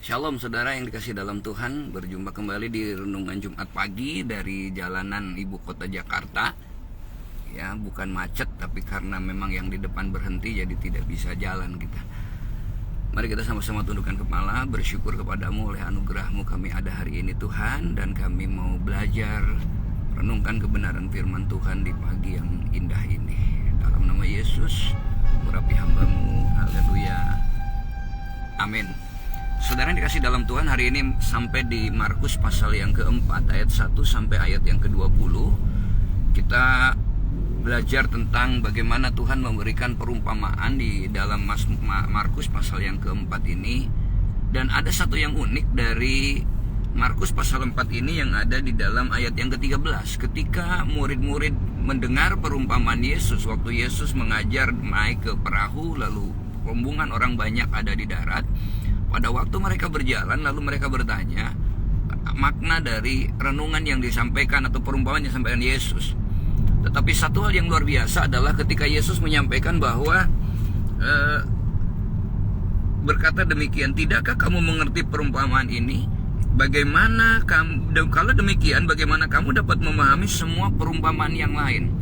Shalom saudara yang dikasih dalam Tuhan. Berjumpa kembali di renungan Jumat pagi dari jalanan ibu kota Jakarta. Ya, bukan macet, tapi karena memang yang di depan berhenti jadi tidak bisa jalan kita. Mari kita sama-sama tundukkan kepala, bersyukur kepadamu oleh anugerahmu kami ada hari ini Tuhan. Dan kami mau belajar renungkan kebenaran firman Tuhan di pagi yang indah ini. Dalam nama Yesus, urapi hambamu. Haleluya. Amin. Saudara yang dikasih dalam Tuhan, hari ini sampai di Markus pasal yang keempat, ayat 1 sampai ayat yang ke-20. Kita belajar tentang bagaimana Tuhan memberikan perumpamaan di dalam Markus pasal yang keempat ini. Dan ada satu yang unik dari Markus pasal 4 ini yang ada di dalam ayat yang ke-13. Ketika murid-murid mendengar perumpamaan Yesus, waktu Yesus mengajar naik ke perahu, lalu rombongan orang banyak ada di darat. Pada waktu mereka berjalan, lalu mereka bertanya makna dari renungan yang disampaikan atau perumpamaan yang disampaikan Yesus. Tetapi satu hal yang luar biasa adalah ketika Yesus menyampaikan bahwa berkata demikian, tidakkah kamu mengerti perumpamaan ini? Bagaimana kamu, kalau demikian, bagaimana kamu dapat memahami semua perumpamaan yang lain?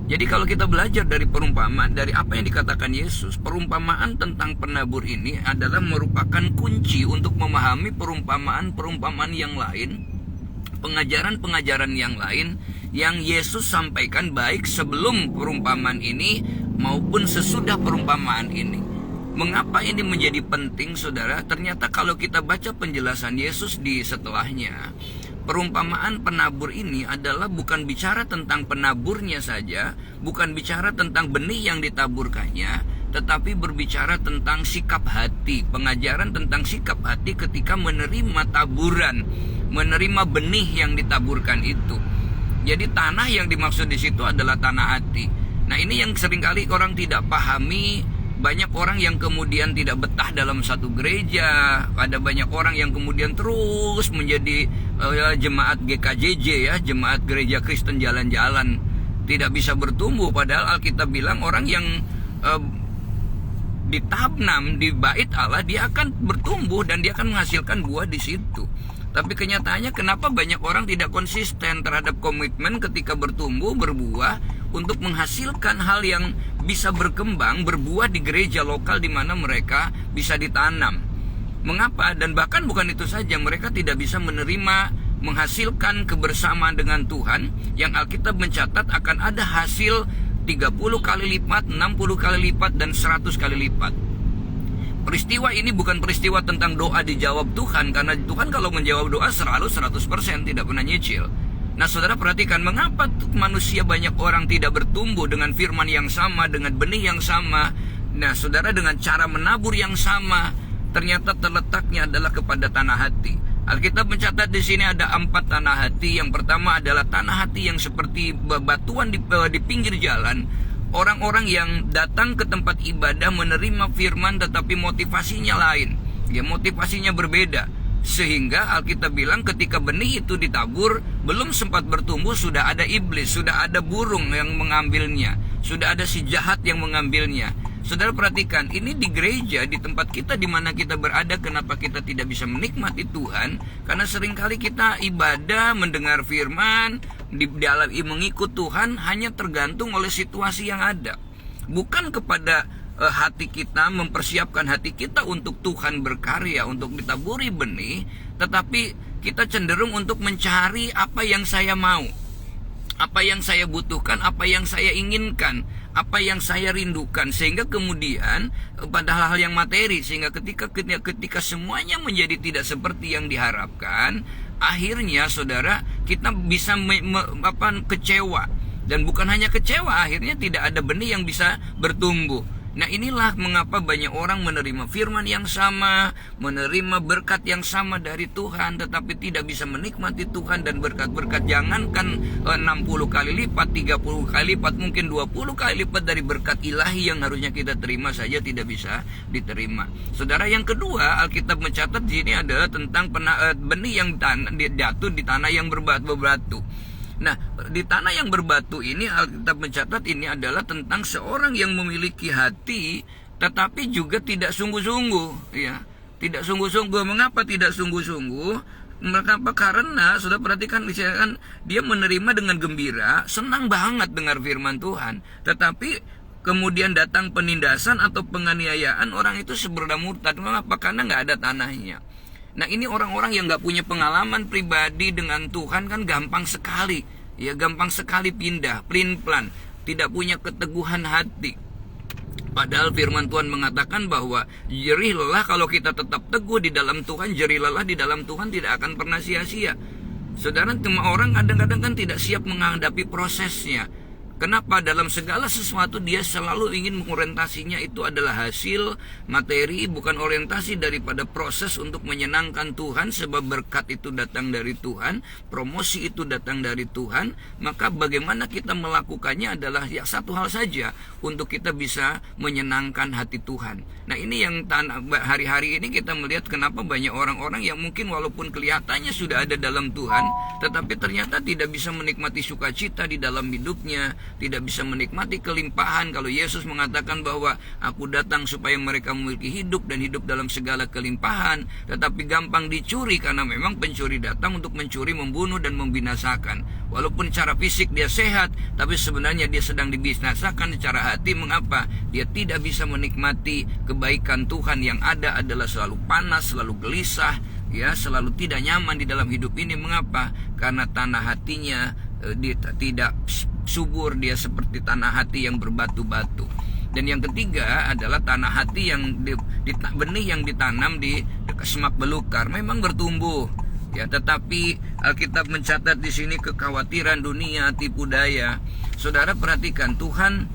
Jadi kalau kita belajar dari perumpamaan, dari apa yang dikatakan Yesus, perumpamaan tentang penabur ini adalah merupakan kunci untuk memahami perumpamaan-perumpamaan yang lain, pengajaran-pengajaran yang lain yang Yesus sampaikan baik sebelum perumpamaan ini maupun sesudah perumpamaan ini. Mengapa ini menjadi penting, saudara? Ternyata kalau kita baca penjelasan Yesus di setelahnya, perumpamaan penabur ini adalah bukan bicara tentang penaburnya saja, bukan bicara tentang benih yang ditaburkannya, tetapi berbicara tentang sikap hati, pengajaran tentang sikap hati ketika menerima taburan, menerima benih yang ditaburkan itu. Jadi tanah yang dimaksud di situ adalah tanah hati. Nah, ini yang seringkali orang tidak pahami. Banyak orang yang kemudian tidak betah dalam satu gereja. Ada banyak orang yang kemudian terus menjadi jemaat GKJJ, ya, jemaat gereja Kristen jalan-jalan, tidak bisa bertumbuh. Padahal Alkitab bilang orang yang ditabnam di bait Allah, dia akan bertumbuh dan dia akan menghasilkan buah di situ. Tapi kenyataannya kenapa banyak orang tidak konsisten terhadap komitmen ketika bertumbuh, berbuah, untuk menghasilkan hal yang bisa berkembang, berbuah di gereja lokal di mana mereka bisa ditanam. Mengapa? Dan bahkan bukan itu saja, mereka tidak bisa menerima, menghasilkan kebersamaan dengan Tuhan yang Alkitab mencatat akan ada hasil 30 kali lipat, 60 kali lipat, dan 100 kali lipat. Peristiwa ini bukan peristiwa tentang doa dijawab Tuhan, karena Tuhan kalau menjawab doa selalu 100%, tidak pernah nyicil. Nah, saudara perhatikan mengapa manusia banyak orang tidak bertumbuh dengan firman yang sama, dengan benih yang sama. Nah, saudara, dengan cara menabur yang sama, ternyata terletaknya adalah kepada tanah hati. Alkitab mencatat di sini ada 4 tanah hati. Yang pertama adalah tanah hati yang seperti bebatuan di pinggir jalan. Orang-orang yang datang ke tempat ibadah menerima firman tetapi motivasinya lain. Ya, motivasinya berbeda. Sehingga Alkitab bilang ketika benih itu ditabur, belum sempat bertumbuh sudah ada iblis, sudah ada burung yang mengambilnya, sudah ada si jahat yang mengambilnya. Saudara perhatikan, ini di gereja, di tempat kita di mana kita berada, kenapa kita tidak bisa menikmati Tuhan? Karena seringkali kita ibadah, mendengar firman, di dalam mengikut Tuhan hanya tergantung oleh situasi yang ada. Bukan kepada hati kita, mempersiapkan hati kita untuk Tuhan berkarya, untuk ditaburi benih, tetapi kita cenderung untuk mencari apa yang saya mau, apa yang saya butuhkan, apa yang saya inginkan, apa yang saya rindukan, sehingga kemudian pada hal-hal yang materi, sehingga ketika semuanya menjadi tidak seperti yang diharapkan, akhirnya saudara kita bisa kecewa, dan bukan hanya kecewa, akhirnya tidak ada benih yang bisa bertumbuh. Nah, inilah mengapa banyak orang menerima firman yang sama, menerima berkat yang sama dari Tuhan, tetapi tidak bisa menikmati Tuhan dan berkat-berkat. Jangankan 60 kali lipat, 30 kali lipat, mungkin 20 kali lipat dari berkat ilahi yang harusnya kita terima saja tidak bisa diterima. Saudara, yang kedua, Alkitab mencatat di sini adalah tentang benih yang jatuh di tanah yang berbatu. Nah, di tanah yang berbatu ini Alkitab mencatat ini adalah tentang seorang yang memiliki hati tetapi juga tidak sungguh-sungguh, ya. Tidak sungguh-sungguh. Mengapa tidak sungguh-sungguh? Mengapa? Karena sudah perhatikan, misalkan dia menerima dengan gembira, senang banget dengar firman Tuhan, tetapi kemudian datang penindasan atau penganiayaan, orang itu seberda murtad. Mengapa? Karena nggak ada tanahnya. Nah, ini orang-orang yang nggak punya pengalaman pribadi dengan Tuhan kan gampang sekali, ya gampang sekali pindah, pelin-pelan, tidak punya keteguhan hati. Padahal firman Tuhan mengatakan bahwa jerih lelah kalau kita tetap teguh di dalam Tuhan, jerih lelah di dalam Tuhan tidak akan pernah sia-sia. Saudara, semua orang kadang-kadang kan tidak siap menghadapi prosesnya. Kenapa? Dalam segala sesuatu dia selalu ingin mengorientasinya itu adalah hasil materi, bukan orientasi daripada proses untuk menyenangkan Tuhan. Sebab berkat itu datang dari Tuhan, promosi itu datang dari Tuhan. Maka bagaimana kita melakukannya adalah ya satu hal saja, untuk kita bisa menyenangkan hati Tuhan. Nah, ini yang hari-hari ini kita melihat kenapa banyak orang-orang yang mungkin walaupun kelihatannya sudah ada dalam Tuhan, tetapi ternyata tidak bisa menikmati sukacita di dalam hidupnya, tidak bisa menikmati kelimpahan. Kalau Yesus mengatakan bahwa aku datang supaya mereka memiliki hidup dan hidup dalam segala kelimpahan, tetapi gampang dicuri karena memang pencuri datang untuk mencuri, membunuh, dan membinasakan. Walaupun secara fisik dia sehat, tapi sebenarnya dia sedang dibinasakan secara hati. Mengapa? Dia tidak bisa menikmati kebaikan Tuhan. Yang ada adalah selalu panas, selalu gelisah, ya, selalu tidak nyaman di dalam hidup ini. Mengapa? Karena tanah hatinya dia tidak subur, dia seperti tanah hati yang berbatu-batu. Dan yang ketiga adalah tanah hati yang benih yang ditanam di semak belukar memang bertumbuh, ya, tetapi Alkitab mencatat di sini kekhawatiran dunia, tipu daya. Saudara perhatikan, Tuhan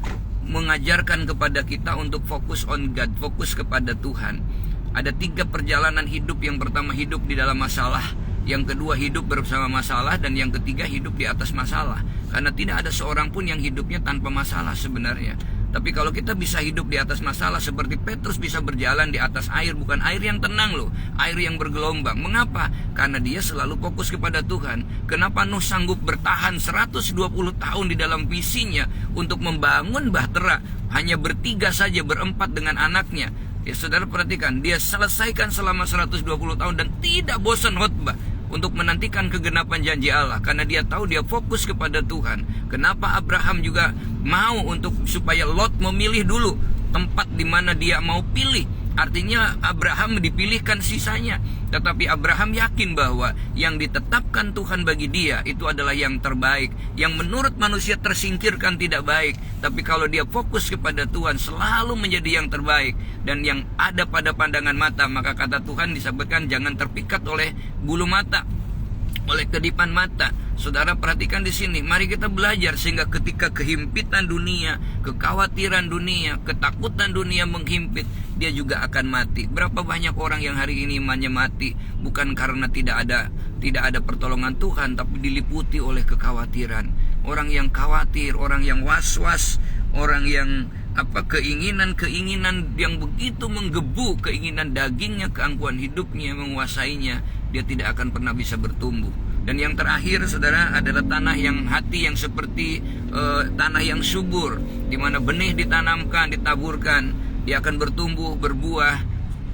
mengajarkan kepada kita untuk fokus on God, fokus kepada Tuhan. Ada 3 perjalanan hidup. Yang pertama, hidup di dalam masalah. Yang kedua, hidup bersama masalah. Dan yang ketiga, hidup di atas masalah. Karena tidak ada seorang pun yang hidupnya tanpa masalah sebenarnya. Tapi kalau kita bisa hidup di atas masalah, seperti Petrus bisa berjalan di atas air, bukan air yang tenang loh, air yang bergelombang. Mengapa? Karena dia selalu fokus kepada Tuhan. Kenapa Nuh sanggup bertahan 120 tahun di dalam visinya untuk membangun bahtera, hanya bertiga saja, berempat dengan anaknya. Ya, saudara perhatikan, dia selesaikan selama 120 tahun dan tidak bosan khotbah untuk menantikan kegenapan janji Allah, karena dia tahu dia fokus kepada Tuhan. Kenapa Abraham juga mau untuk supaya Lot memilih dulu tempat di mana dia mau pilih. Artinya Abraham dipilihkan sisanya, tetapi Abraham yakin bahwa yang ditetapkan Tuhan bagi dia itu adalah yang terbaik. Yang menurut manusia tersingkirkan tidak baik, tapi kalau dia fokus kepada Tuhan selalu menjadi yang terbaik. Dan yang ada pada pandangan mata, maka kata Tuhan disebutkan jangan terpikat oleh bulu mata, oleh kedipan mata. Saudara perhatikan di sini, mari kita belajar sehingga ketika kehimpitan dunia, kekhawatiran dunia, ketakutan dunia menghimpit, dia juga akan mati. Berapa banyak orang yang hari ini imannya mati bukan karena tidak ada pertolongan Tuhan, tapi diliputi oleh kekhawatiran. Orang yang khawatir, orang yang was-was, orang yang keinginan yang begitu menggebu, keinginan dagingnya, keangkuhan hidupnya menguasainya, dia tidak akan pernah bisa bertumbuh. Dan yang terakhir, saudara, adalah tanah yang hati yang seperti tanah yang subur, di mana benih ditanamkan, ditaburkan, dia akan bertumbuh, berbuah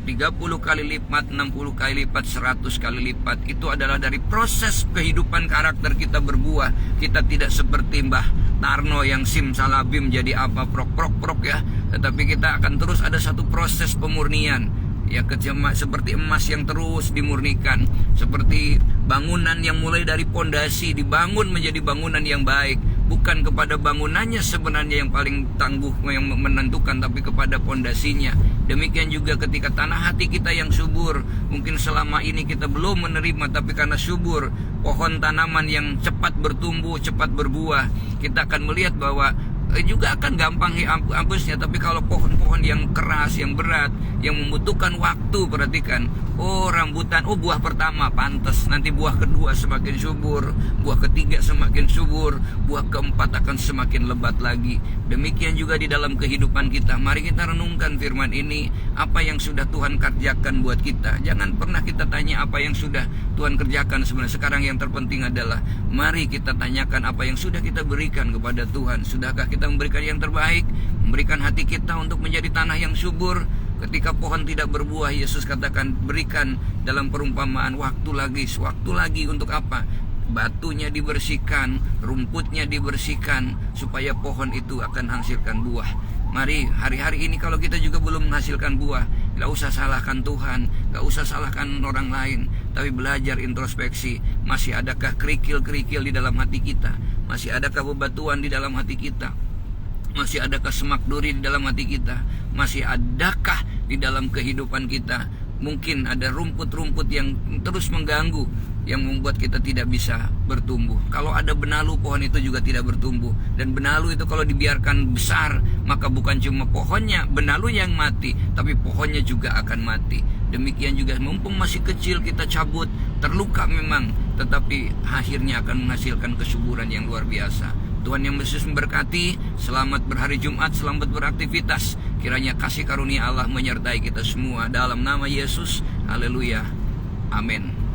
30 kali lipat, 60 kali lipat, 100 kali lipat. Itu adalah dari proses kehidupan karakter kita berbuah. Kita tidak seperti Mbah Tarno yang simsalabim jadi apa, prok ya. Tetapi kita akan terus ada satu proses pemurnian, ya, seperti emas yang terus dimurnikan, seperti bangunan yang mulai dari pondasi dibangun menjadi bangunan yang baik. Bukan kepada bangunannya sebenarnya yang paling tangguh, yang menentukan, tapi kepada pondasinya. Demikian juga ketika tanah hati kita yang subur, mungkin selama ini kita belum menerima, tapi karena subur, pohon tanaman yang cepat bertumbuh, cepat berbuah, kita akan melihat bahwa juga akan gampang hapusnya. Tapi kalau pohon-pohon yang keras, yang berat, yang membutuhkan waktu, perhatikan, rambutan, buah pertama pantas, nanti buah kedua semakin subur, buah ketiga semakin subur, buah keempat akan semakin lebat lagi. Demikian juga di dalam kehidupan kita. Mari kita renungkan firman ini, apa yang sudah Tuhan kerjakan buat kita. Jangan pernah kita tanya apa yang sudah Tuhan kerjakan. Sebenarnya sekarang yang terpenting adalah mari kita tanyakan apa yang sudah kita berikan kepada Tuhan. Sudahkah kita memberikan yang terbaik, memberikan hati kita untuk menjadi tanah yang subur? Ketika pohon tidak berbuah, Yesus katakan berikan dalam perumpamaan waktu lagi untuk apa? Batunya dibersihkan, rumputnya dibersihkan, supaya pohon itu akan menghasilkan buah. Mari hari-hari ini kalau kita juga belum menghasilkan buah, gak usah salahkan Tuhan, gak usah salahkan orang lain, tapi belajar introspeksi. Masih adakah kerikil-kerikil di dalam hati kita? Masih adakah bebatuan di dalam hati kita? Masih adakah semak duri di dalam hati kita? Masih adakah di dalam kehidupan kita mungkin ada rumput-rumput yang terus mengganggu, yang membuat kita tidak bisa bertumbuh? Kalau ada benalu, pohon itu juga tidak bertumbuh. Dan benalu itu kalau dibiarkan besar, maka bukan cuma pohonnya, benalu yang mati, tapi pohonnya juga akan mati. Demikian juga mumpung masih kecil kita cabut, terluka memang, tetapi akhirnya akan menghasilkan kesuburan yang luar biasa. Tuhan yang Yesus memberkati. Selamat berhari Jumat, selamat beraktivitas. Kiranya kasih karunia Allah menyertai kita semua dalam nama Yesus. Haleluya. Amin.